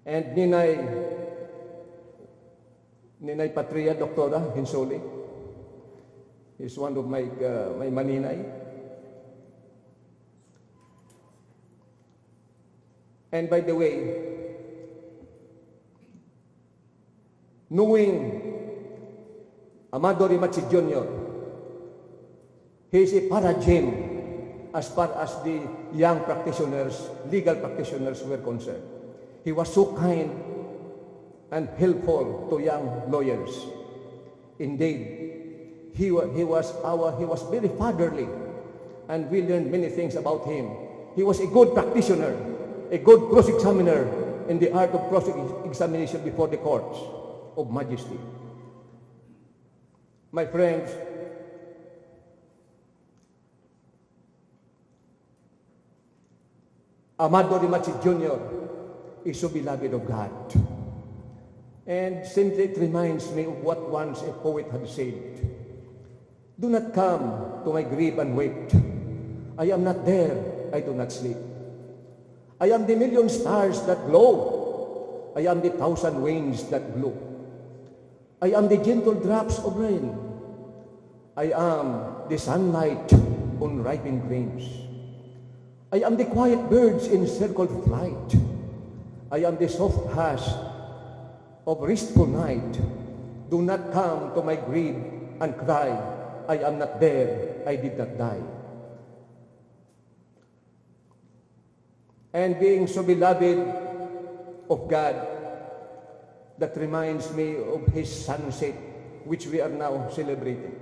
and Ninay Patria, Doctora Hinsoli, is one of my maninay. And by the way, knowing Amado Rematche Jr., he is a paradigm as far as the young practitioners, legal practitioners were concerned. He was so kind and helpful to young lawyers. Indeed, he was very fatherly, and we learned many things about him. He was a good practitioner, a good cross-examiner in the art of cross-examination before the courts of majesty. My friends, Amado Rematche Jr. is so beloved of God. And simply it reminds me of what once a poet had said. Do not come to my grave and weep. I am not there, I do not sleep. I am the million stars that glow. I am the thousand winds that blow. I am the gentle drops of rain. I am the sunlight on ripened grains. I am the quiet birds in circled flight. I am the soft hush of restful night. Do not come to my grave and cry, I am not there, I did not die. And being so beloved of God, that reminds me of His sunset, which we are now celebrating.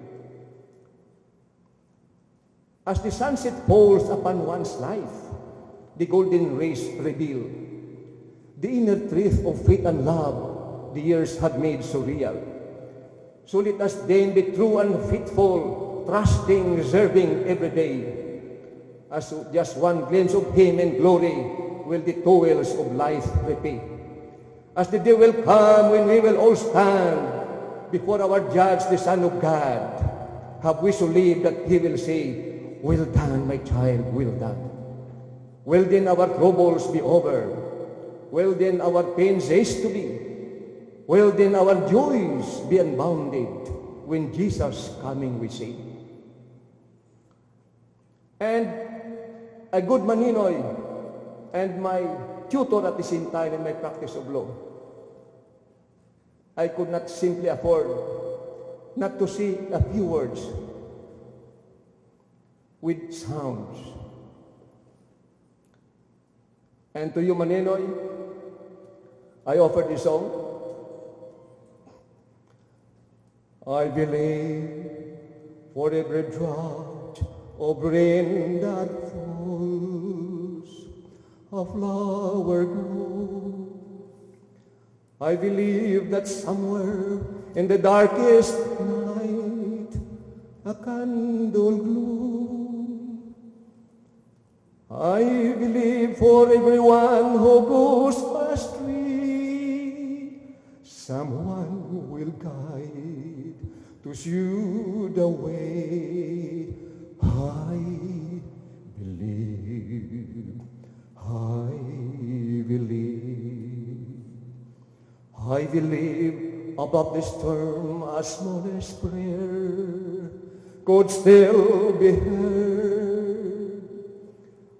As the sunset falls upon one's life, the golden rays reveal the inner truth of faith and love the years had made so real. So let us then be true and faithful, trusting, reserving every day. As just one glimpse of Him in glory will the toils of life repay. As the day will come when we will all stand before our Judge, the Son of God, have we so lived that He will say, well done, my child, well done. Well then our troubles be over. Well then our pains cease to be. Well then our joys be unbounded when Jesus coming we see. And a good maninoy and my tutor at the same time in my practice of law, I could not simply afford not to say a few words with sounds. And to you, Maninoy, I offer this song. I believe for every draught of rain that falls, a flower grows. I believe that somewhere in the darkest night, a candle glows. I believe for everyone who goes astray, someone will guide to show the way. I believe, I believe. I believe above the storm a smallest prayer could still be heard.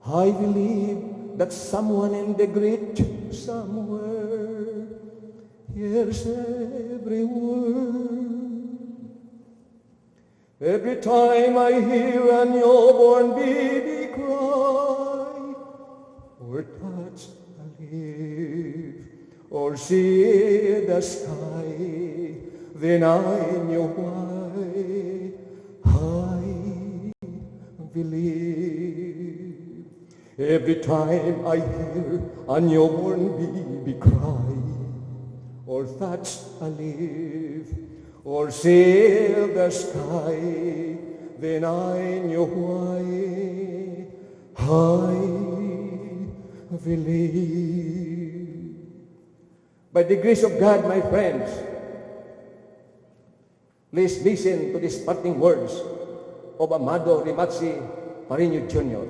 I believe that someone in the great somewhere hears every word. Every time I hear a newborn baby cry, or touch a leaf, or see the sky, then I know why I believe. Every time I hear a newborn baby cry, or touch a leaf, or see the sky, then I know why I believe. By the grace of God, my friends, please listen to these parting words of Amado Rematche Parreno Jr.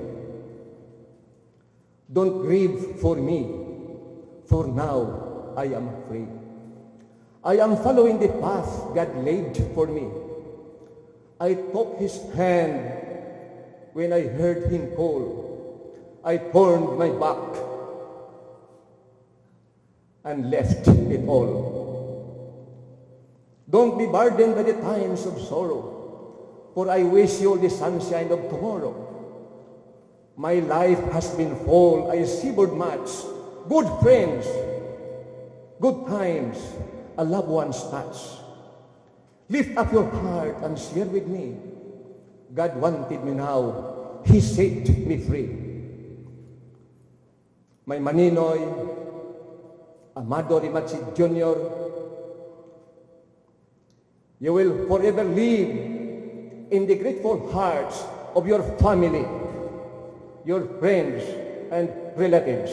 Don't grieve for me, for now I am free. I am following the path God laid for me. I took his hand when I heard him call. I turned my back and left it all. Don't be burdened by the times of sorrow, for I wish you the sunshine of tomorrow. My life has been full, I savored much, good friends, good times, a loved one's touch. Lift up your heart and share with me. God wanted me now, He set me free. My Maninoy, Amado Rematche Jr., you will forever live in the grateful hearts of your family, your friends, and relatives.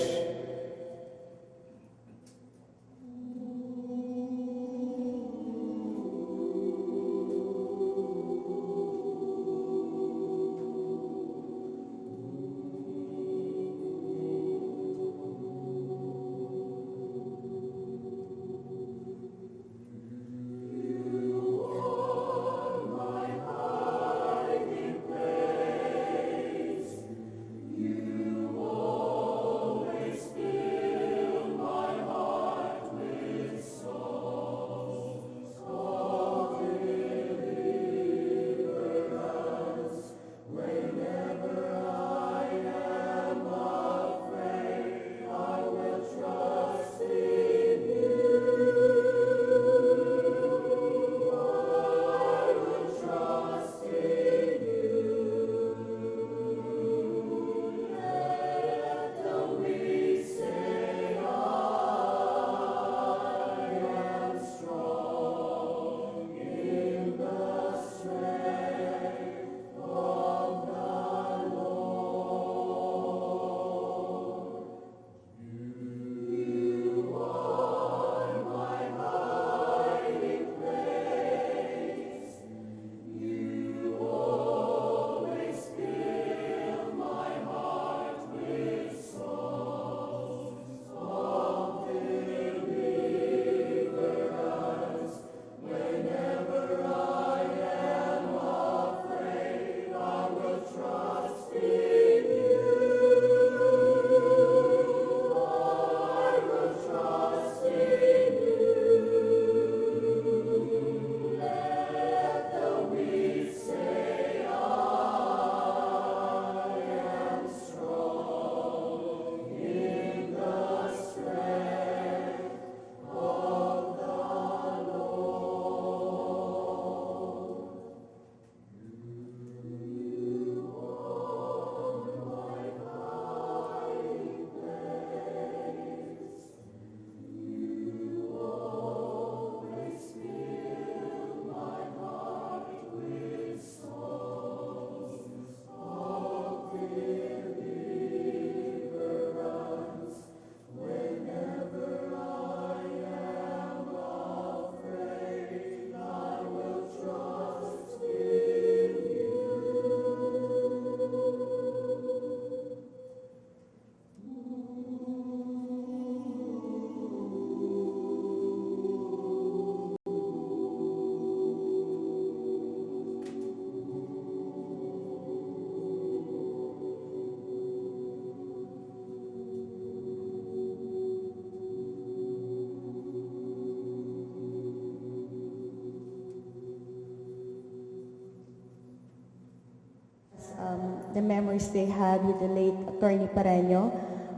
The memories they had with the late Atty. Parreno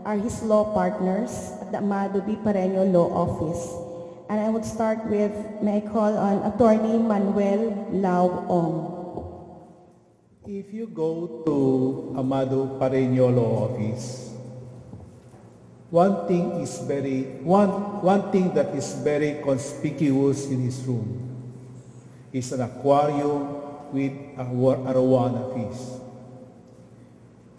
are his law partners at the Amado B. Parreno Law Office. And I would start with, may I call on Atty. Manuel Lau Ong. If you go to Amado Parreno Law Office, one thing that is very conspicuous in his room is an aquarium with a arowana fish.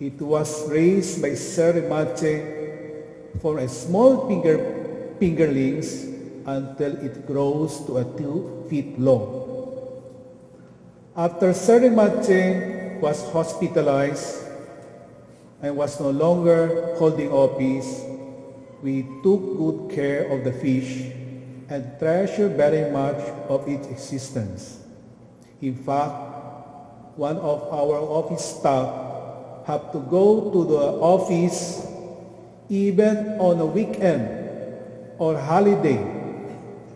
It was raised by Sir Rematche for a small fingerlings until it grows to 2 feet long. After Sir Rematche was hospitalized and was no longer holding office, We took good care of the fish and treasured very much of its existence. In fact, one of our office staff had to go to the office even on a weekend or holiday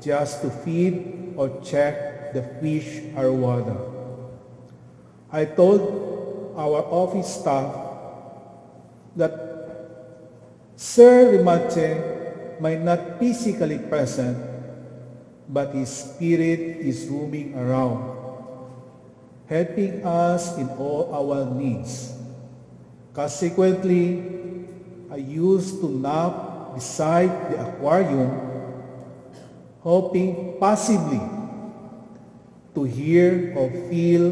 just to feed or check the fish arwada. I told our office staff that Sir Rematche might not physically present, but his spirit is roaming around, helping us in all our needs. Consequently, I used to nap beside the aquarium, hoping possibly to hear or feel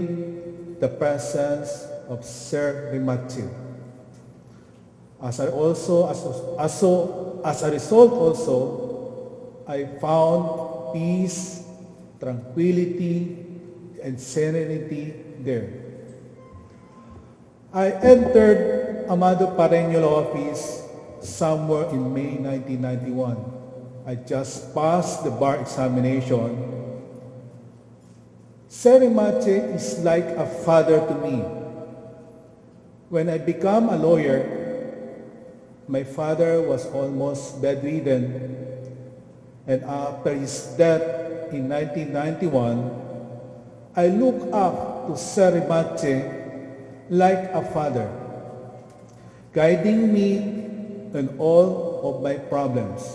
the presence of Sir Rematche. As a result also, I found peace, tranquility, and serenity there. I entered Amado Parreno office somewhere in May 1991. I just passed the bar examination. Sir Rematche is like a father to me. When I became a lawyer, my father was almost bedridden, and after his death in 1991, I looked up to Sir Rematche like a father, guiding me in all of my problems.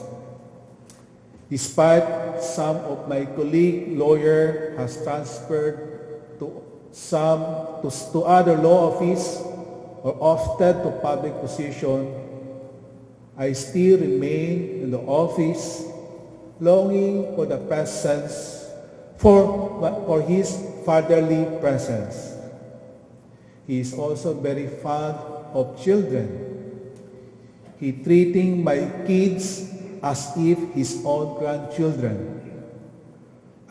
Despite some of my colleague lawyer has transferred to other law office or opted to public position, I still remain in the office, longing for the presence, for his fatherly presence. He is also very fond of children. He treating my kids as if his own grandchildren.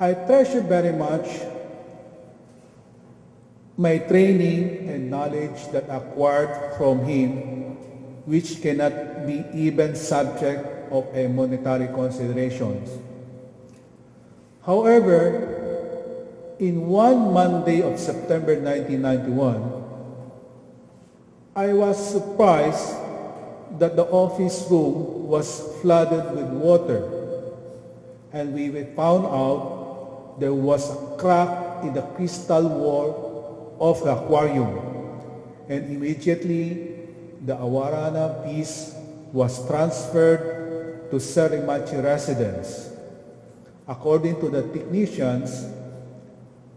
I treasure very much my training and knowledge that acquired from him, which cannot be even subject of a monetary considerations. However, in one Monday of September 1991, I was surprised that the office room was flooded with water, and we found out there was a crack in the crystal wall of the aquarium, and immediately the awarana piece was transferred to Sir Rematche residence. According to the technicians,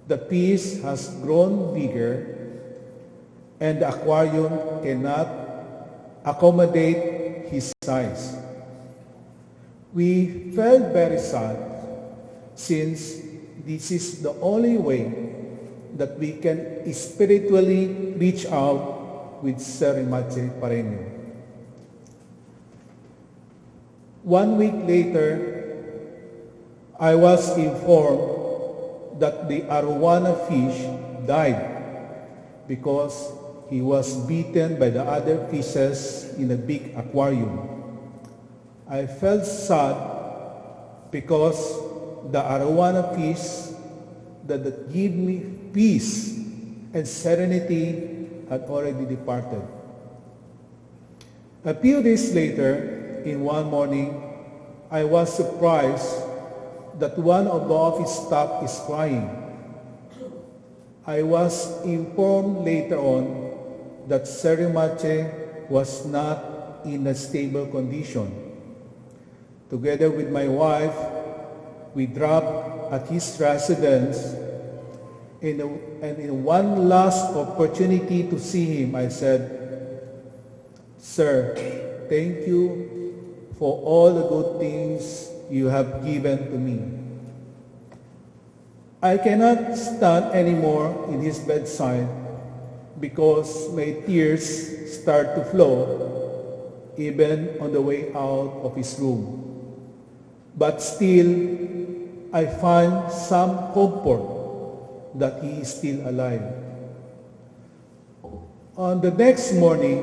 the piece has grown bigger and the aquarium cannot accommodate his size. We felt very sad since this is the only way that we can spiritually reach out with Sir Rematche Parreno. 1 week later, I was informed that the arowana fish died because he was beaten by the other fishes in a big aquarium. I felt sad because the arowana fish that gave me peace and serenity had already departed. A few days later, in one morning, I was surprised that one of the office staff is crying. I was informed later on that Sir Rematche was not in a stable condition. Together with my wife, we dropped at his residence, and in one last opportunity to see him, I said, "Sir, thank you for all the good things you have given to me. I cannot stand anymore in his bedside because my tears start to flow even on the way out of his room. But still, I find some comfort that he is still alive." On the next morning,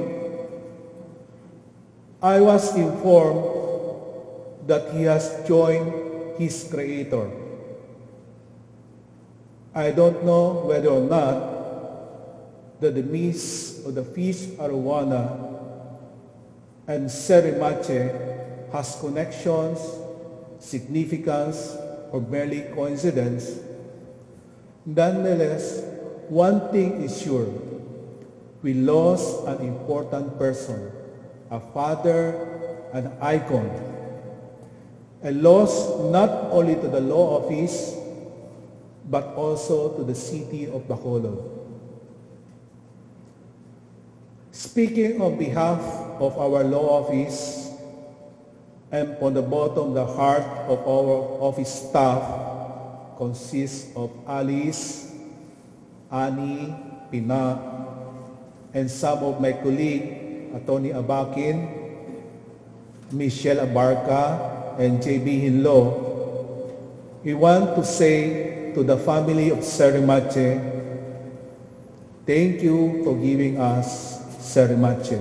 I was informed that he has joined his Creator. I don't know whether or not that the Miss of the Fish Arowana and Sir Rematche has connections, significance, or merely coincidence. Nonetheless, one thing is sure: we lost an important person, a father, an icon, a loss not only to the law office, but also to the city of Bacolod. Speaking on behalf of our law office and from the bottom of the heart of our office staff, consists of Alice, Annie, Pina, and some of my colleagues, Atty. Abakin, Michelle Abarca, and J.B. Hinlo. We want to say to the family of Sir Rematche, thank you for giving us Sir Rematche.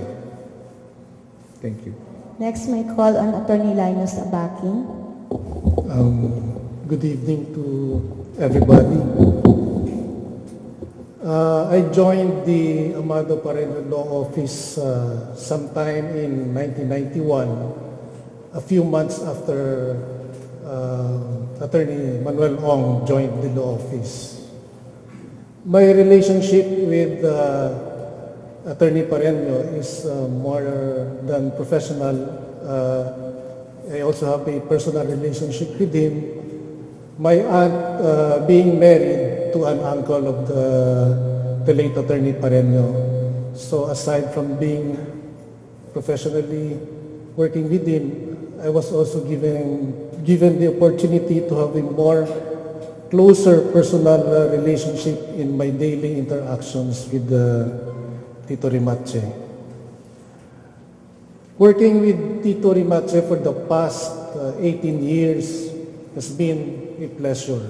Thank you. Next, may call on Attorney Linus Abakin. Good evening to everybody. I joined the Amado Parreno Law Office sometime in 1991, a few months after Attorney Manuel Ong joined the law office. My relationship with Attorney Parreno is more than professional. I also have a personal relationship with him. My aunt being married to an uncle of the late Attorney Parreno. So aside from being professionally working with him, I was also given the opportunity to have a more closer personal relationship in my daily interactions with Tito Rematche. Working with Tito Rematche for the past 18 years has been a pleasure.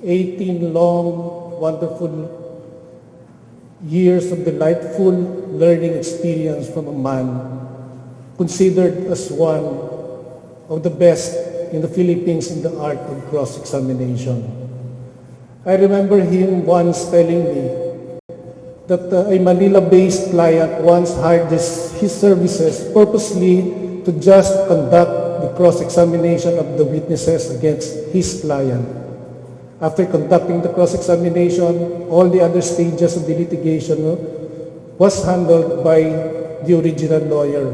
18 long, wonderful years of delightful learning experience from a man considered as one of the best in the Philippines in the art of cross-examination. I remember him once telling me that a Manila-based client once hired his services purposely to just conduct the cross-examination of the witnesses against his client. After conducting the cross-examination, all the other stages of the litigation was handled by the original lawyer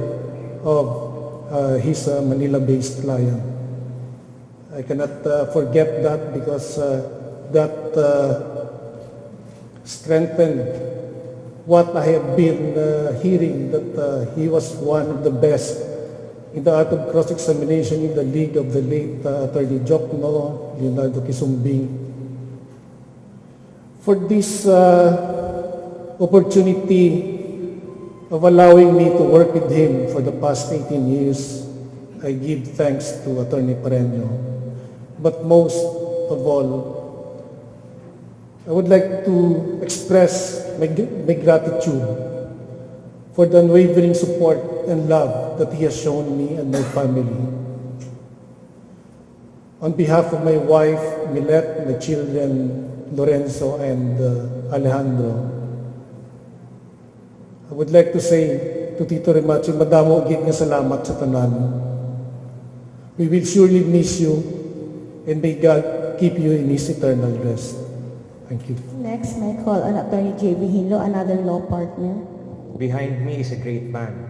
of his Manila-based client. I cannot forget that because that strengthened what I have been hearing, that he was one of the best in the art of cross-examination in the league of the late Attorney Jokno, Leonardo Quisumbing. For this opportunity of allowing me to work with him for the past 18 years, I give thanks to Attorney Parreno. But most of all, I would like to express my gratitude for the unwavering support and love that he has shown me and my family. On behalf of my wife, Milette, my children, Lorenzo and Alejandro, I would like to say to Tito Rematche, madamo gid nga salamat sa tanan. We will surely miss you, and may God keep you in His eternal rest. Thank you. Next, may call on Attorney J.B. Hinlo, another law partner. Behind me is a great man.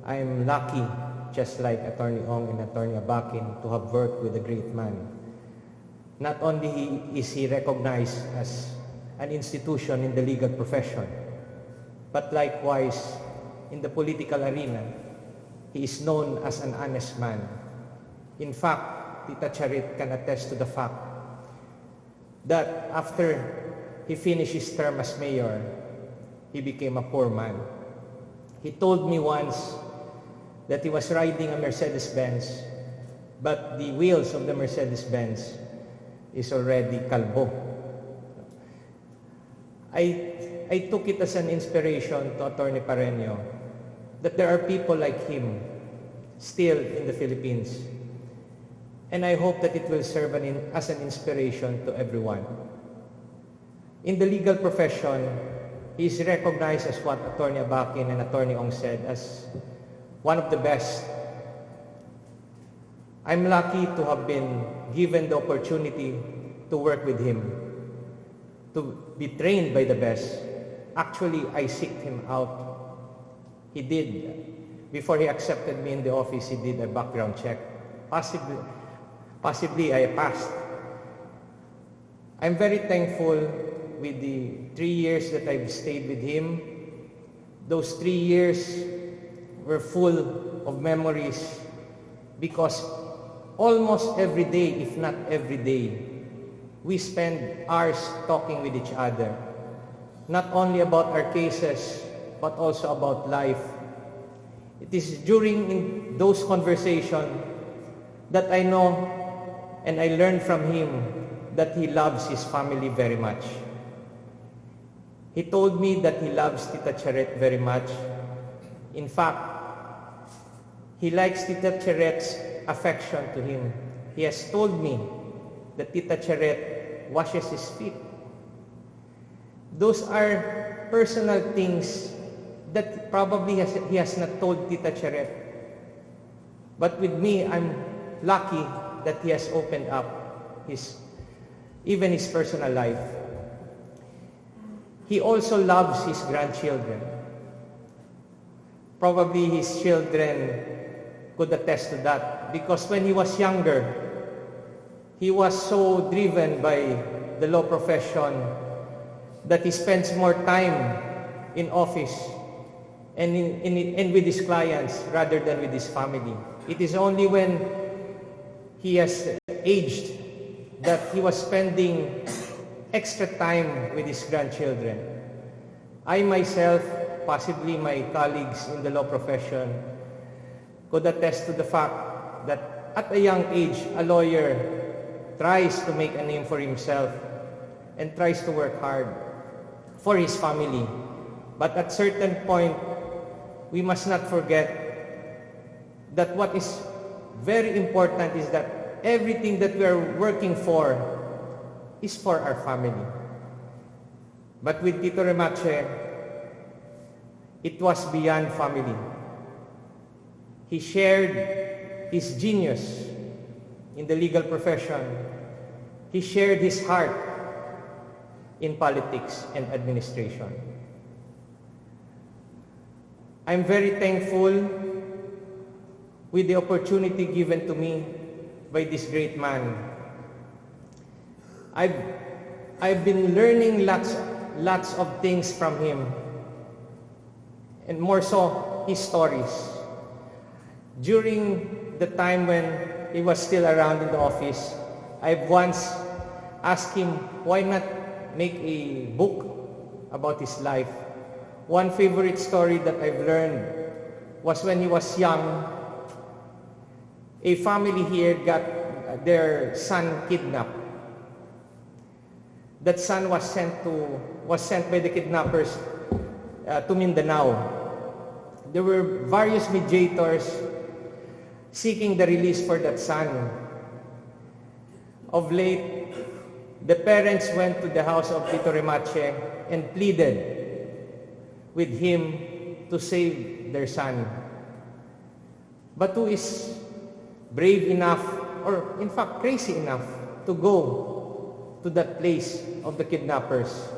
I am lucky, just like Attorney Ong and Attorney Abakin, to have worked with a great man. Not only is he recognized as an institution in the legal profession, but likewise in the political arena, he is known as an honest man. In fact, Tita Charit can attest to the fact that after he finished his term as mayor, he became a poor man. He told me once that he was riding a Mercedes-Benz, but the wheels of the Mercedes-Benz is already kalbo. I took it as an inspiration to Attorney Parreno that there are people like him still in the Philippines. And I hope that it will serve as an inspiration to everyone. In the legal profession, he is recognized as what Atty. Abakin and Atty. Ong said as one of the best. I'm lucky to have been given the opportunity to work with him, to be trained by the best. Actually, I seeked him out. He did. Before he accepted me in the office, he did a background check. Possibly I passed. I'm very thankful with the 3 years that I've stayed with him. Those 3 years were full of memories because almost every day, if not every day, we spend hours talking with each other. Not only about our cases, but also about life. It is during those conversations that I know and I learned from him that he loves his family very much. He told me that he loves Tita Charet very much. In fact, he likes Tita Charet's affection to him. He has told me that Tita Charet washes his feet. Those are personal things that probably he has not told Tita Charet. But with me, I'm lucky that he has opened up even his personal life. He also loves his grandchildren. Probably his children could attest to that because when he was younger, he was so driven by the law profession that he spends more time in office and with his clients rather than with his family. It is only when he has aged that he was spending extra time with his grandchildren. I myself, possibly my colleagues in the law profession, could attest to the fact that at a young age, a lawyer tries to make a name for himself and tries to work hard for his family. But at certain point, we must not forget that what is very important is that everything that we are working for is for our family. But with Tito Rematche, it was beyond family. He shared his genius in the legal profession. He shared his heart in politics and administration. I'm very thankful with the opportunity given to me by this great man. I've been learning lots of things from him, and more so his stories. During the time when he was still around in the office, I've once asked him why not make a book about his life. One favorite story that I've learned was when he was young, a family here got their son kidnapped. That son was sent by the kidnappers to Mindanao. There were various mediators seeking the release for that son. Of late, the parents went to the house of Tito Rematche and pleaded with him to save their son. But who is brave enough, or in fact crazy enough, to go to that place of the kidnappers?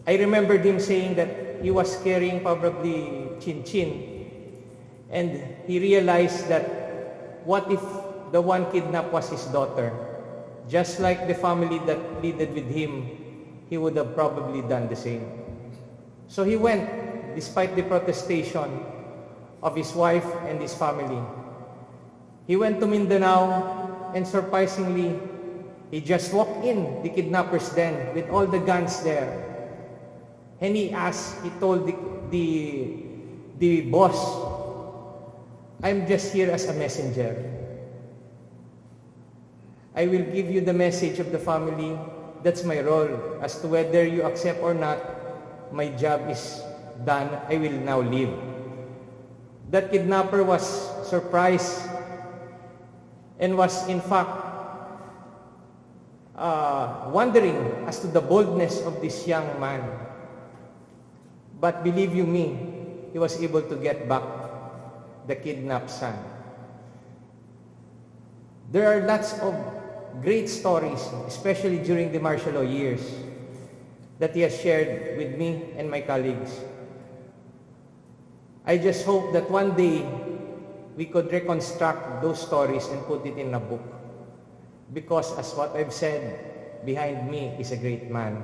I remembered him saying that he was carrying probably chin-chin, and he realized that what if the one kidnapped was his daughter? Just like the family that pleaded with him, he would have probably done the same. So he went, despite the protestation of his wife and his family. He went to Mindanao, and surprisingly, he just walked in the kidnappers' den with all the guns there. And he told the boss, I'm just here as a messenger. I will give you the message of the family. That's my role. As to whether you accept or not, my job is done. I will now leave. that kidnapper was surprised and was in fact wondering as to the boldness of this young man. But believe you me, he was able to get back the kidnapped son. There are lots of great stories, especially during the martial law years, that he has shared with me and my colleagues. I just hope that one day we could reconstruct those stories and put it in a book. Because as what I've said, behind me is a great man.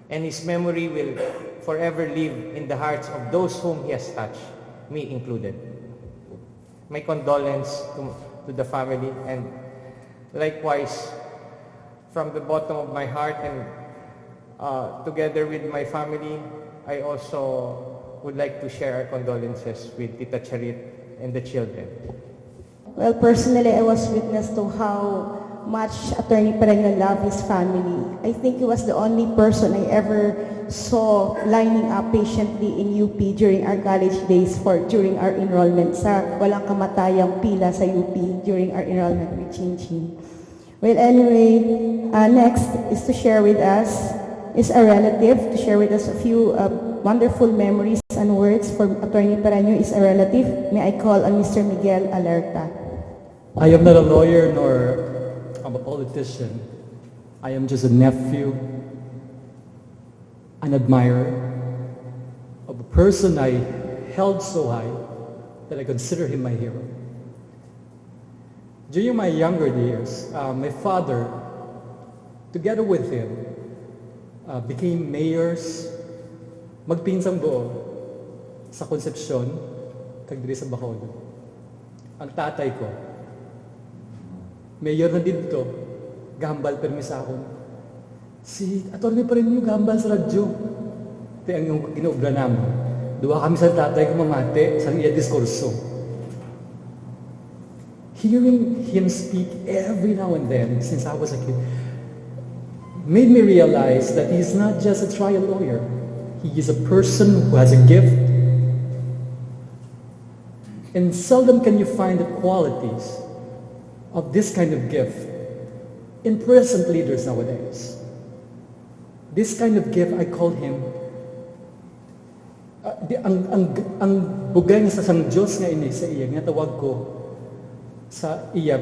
And his memory will forever live in the hearts of those whom he has touched, me included. My condolence to the family, and likewise, from the bottom of my heart and together with my family, I also would like to share our condolences with Tita Charit and the children. Well, personally, I was witness to how much Atty. Parreno loved his family. I think he was the only person I ever saw lining up patiently in UP during our college days during our enrollment sa walang kamatayang pila sa UP during our enrollment with Chin. Well, anyway, next is to share with us is a relative to share with us a few wonderful memories and words from Atty. Parreno is a relative. May I call on Mr. Miguel Alerta. I am not a lawyer nor I'm a politician. I am just a nephew, an admirer of a person I held so high that I consider him my hero. During my younger years, my father, together with him, became mayors, magpinsang buo sa Concepcion, kag diri sa Bacolod. Ang tatay ko, mayor na dito, gambal permi sa akon. Si Atty. Parreno gambal sa radyo. Ito ang ginuobra namin. Duwa kami sa tatay ko mamate sa iya diskurso. Hearing him speak every now and then since I was a kid made me realize that he is not just a trial lawyer. He is a person who has a gift. And seldom can you find the qualities of this kind of gift in present leaders nowadays. This kind of gift, I call him ang bugay sa sang Diyos nga ini sa iya nga tawag ko sa iya